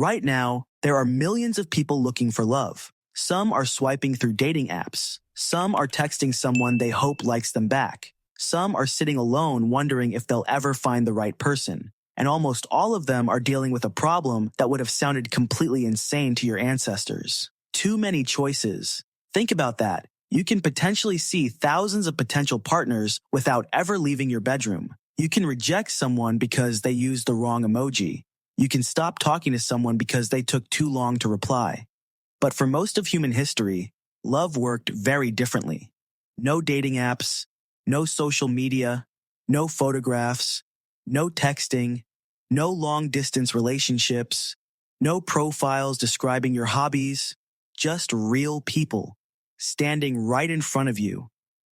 Right now, there are millions of people looking for love. Some are swiping through dating apps. Some are texting someone they hope likes them back. Some are sitting alone wondering if they'll ever find the right person. And almost all of them are dealing with a problem that would have sounded completely insane to your ancestors. Too many choices. Think about that. You can potentially see thousands of potential partners without ever leaving your bedroom. You can reject someone because they used the wrong emoji. You can stop talking to someone because they took too long to reply. But for most of human history, love worked very differently. No dating apps, no social media, no photographs, no texting, no long-distance relationships, no profiles describing your hobbies, just real people standing right in front of you.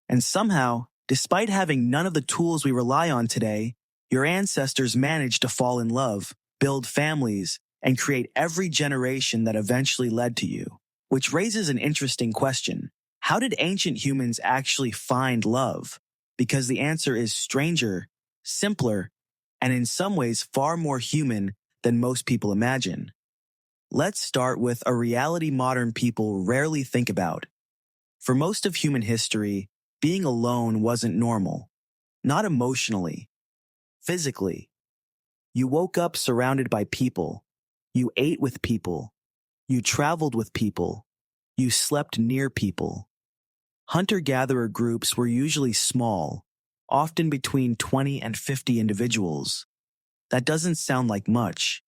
And somehow, despite having none of the tools we rely on today, your ancestors managed to fall in love, build families, and create every generation that eventually led to you. Which raises an interesting question. How did ancient humans actually find love? Because the answer is stranger, simpler, and in some ways far more human than most people imagine. Let's start with a reality modern people rarely think about. For most of human history, being alone wasn't normal. Not emotionally. Physically. You woke up surrounded by people. You ate with people. You traveled with people. You slept near people. Hunter-gatherer groups were usually small, often between 20 and 50 individuals. That doesn't sound like much,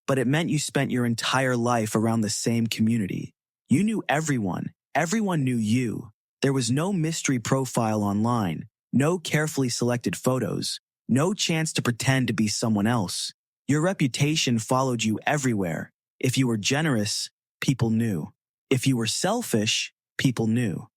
but it meant you spent your entire life around the same community. You knew everyone. Everyone knew you. There was no mystery profile online, no carefully selected photos, no chance to pretend to be someone else. Your reputation followed you everywhere. If you were generous, people knew. If you were selfish, people knew.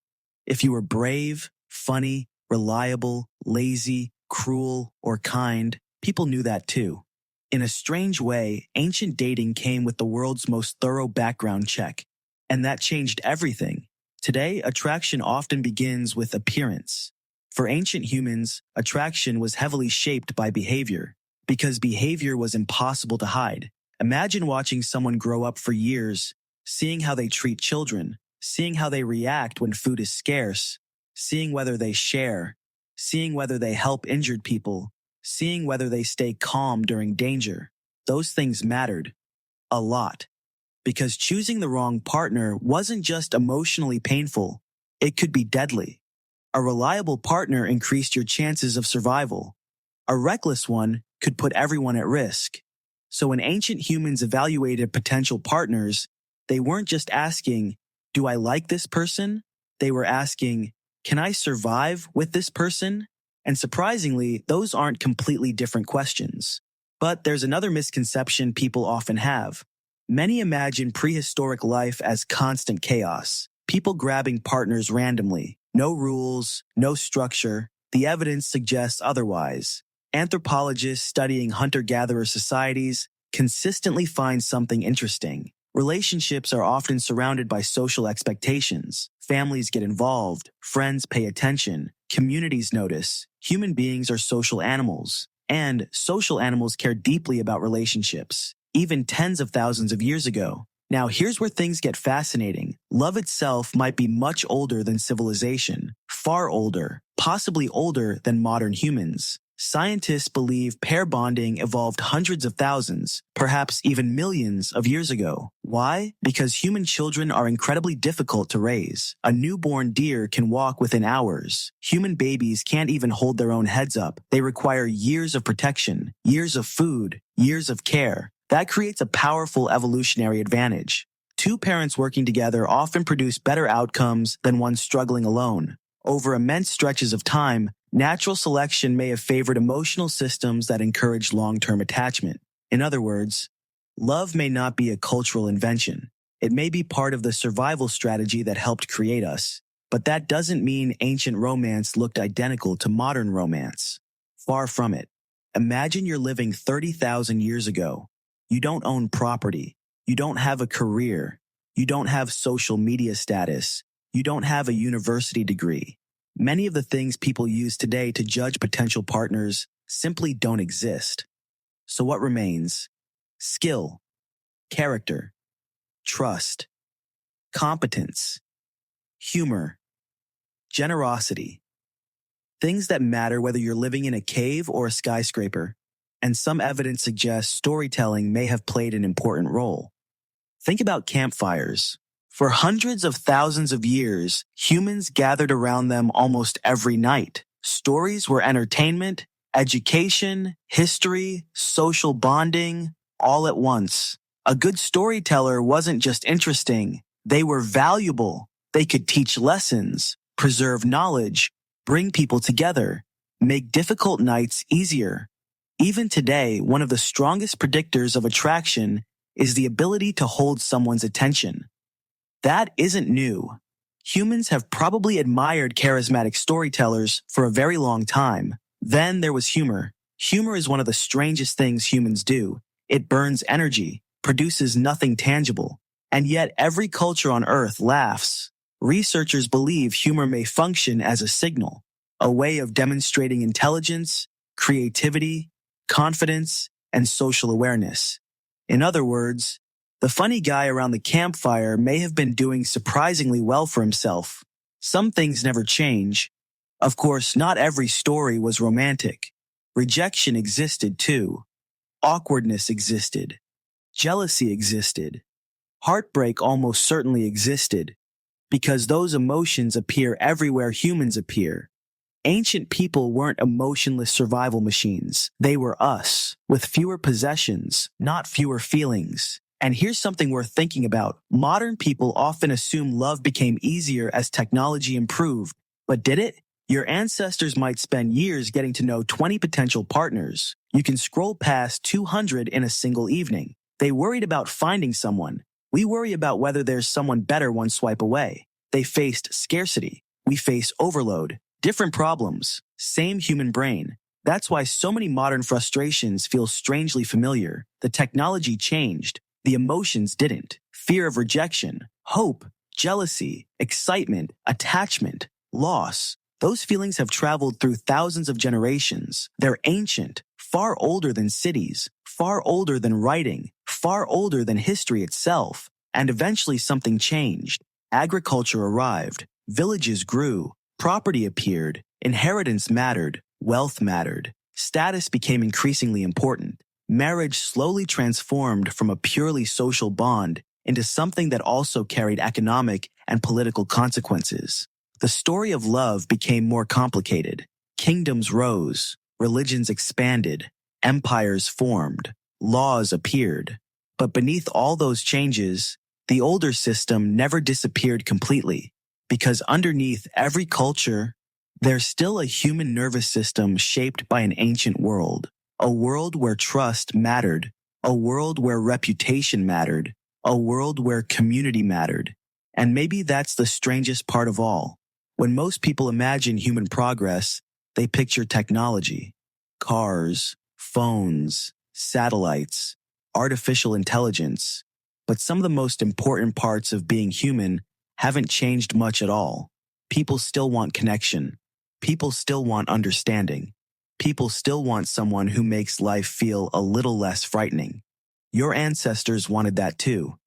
If you were brave, funny, reliable, lazy, cruel, or kind, people knew that too. In a strange way, ancient dating came with the world's most thorough background check. And that changed everything. Today, attraction often begins with appearance. For ancient humans, attraction was heavily shaped by behavior, because behavior was impossible to hide. Imagine watching someone grow up for years, seeing how they treat children, seeing how they react when food is scarce, seeing whether they share, seeing whether they help injured people, seeing whether they stay calm during danger. Those things mattered. A lot. Because choosing the wrong partner wasn't just emotionally painful, it could be deadly. A reliable partner increased your chances of survival. A reckless one could put everyone at risk. So when ancient humans evaluated potential partners, they weren't just asking, do I like this person? They were asking, can I survive with this person? And surprisingly, those aren't completely different questions. But there's another misconception people often have. Many imagine prehistoric life as constant chaos, people grabbing partners randomly. No rules, no structure. The evidence suggests otherwise. Anthropologists studying hunter-gatherer societies consistently find something interesting. Relationships are often surrounded by social expectations. Families get involved, friends pay attention, communities notice. Human beings are social animals, and social animals care deeply about relationships, even tens of thousands of years ago. Now here's where things get fascinating. Love itself might be much older than civilization, far older, possibly older than modern humans. Scientists believe pair bonding evolved hundreds of thousands, perhaps even millions of years ago. Why? Because human children are incredibly difficult to raise. A newborn deer can walk within hours. Human babies can't even hold their own heads up. They require years of protection, years of food, years of care. That creates a powerful evolutionary advantage. Two parents working together often produce better outcomes than one struggling alone. Over immense stretches of time, natural selection may have favored emotional systems that encourage long-term attachment. In other words, love may not be a cultural invention. It may be part of the survival strategy that helped create us. But that doesn't mean ancient romance looked identical to modern romance. Far from it. Imagine you're living 30,000 years ago. You don't own property. You don't have a career. You don't have social media status. You don't have a university degree. Many of the things people use today to judge potential partners simply don't exist. So what remains? Skill. character, trust, competence, humor, generosity. Things that matter whether you're living in a cave or a skyscraper. And some evidence suggests storytelling may have played an important role. Think about campfires. For hundreds of thousands of years, humans gathered around them almost every night. Stories were entertainment, education, history, social bonding, all at once. A good storyteller wasn't just interesting, they were valuable. They could teach lessons, preserve knowledge, bring people together, make difficult nights easier. Even today, one of the strongest predictors of attraction is the ability to hold someone's attention. That isn't new. Humans have probably admired charismatic storytellers for a very long time. Then there was humor. Humor is one of the strangest things humans do. It burns energy, produces nothing tangible, and yet every culture on Earth laughs. Researchers believe humor may function as a signal, a way of demonstrating intelligence, creativity, confidence, and social awareness. In other words, the funny guy around the campfire may have been doing surprisingly well for himself. Some things never change. Of course, not every story was romantic. Rejection existed too. Awkwardness existed. Jealousy existed. Heartbreak almost certainly existed, because those emotions appear everywhere humans appear. Ancient people weren't emotionless survival machines. They were us, with fewer possessions, not fewer feelings. And here's something worth thinking about. Modern people often assume love became easier as technology improved. But did it? Your ancestors might spend years getting to know 20 potential partners. You can scroll past 200 in a single evening. They worried about finding someone. We worry about whether there's someone better one swipe away. They faced scarcity. We face overload. Different problems. Same human brain. That's why so many modern frustrations feel strangely familiar. The technology changed. The emotions didn't. Fear of rejection, hope, jealousy, excitement, attachment, loss. Those feelings have traveled through thousands of generations. They're ancient, far older than cities, far older than writing, far older than history itself. And eventually something changed. Agriculture arrived. Villages grew. Property appeared. Inheritance mattered. Wealth mattered. Status became increasingly important. Marriage slowly transformed from a purely social bond into something that also carried economic and political consequences. The story of love became more complicated. Kingdoms rose, religions expanded, empires formed, laws appeared. But beneath all those changes, the older system never disappeared completely, because underneath every culture, there's still a human nervous system shaped by an ancient world. A world where trust mattered, a world where reputation mattered, a world where community mattered. And maybe that's the strangest part of all. When most people imagine human progress, they picture technology, cars, phones, satellites, artificial intelligence. But some of the most important parts of being human haven't changed much at all. People still want connection. People still want understanding. People still want someone who makes life feel a little less frightening. Your ancestors wanted that too.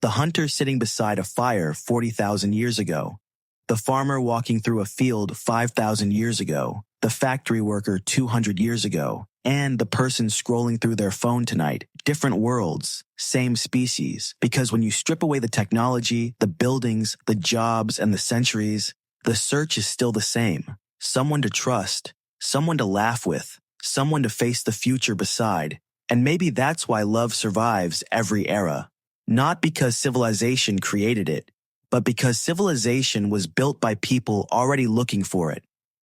The hunter sitting beside a fire 40,000 years ago. The farmer walking through a field 5,000 years ago. The factory worker 200 years ago. And the person scrolling through their phone tonight. Different worlds, same species. Because when you strip away the technology, the buildings, the jobs, and the centuries, the search is still the same. Someone to trust. Someone to laugh with, someone to face the future beside. And maybe that's why love survives every era. Not because civilization created it, but because civilization was built by people already looking for it.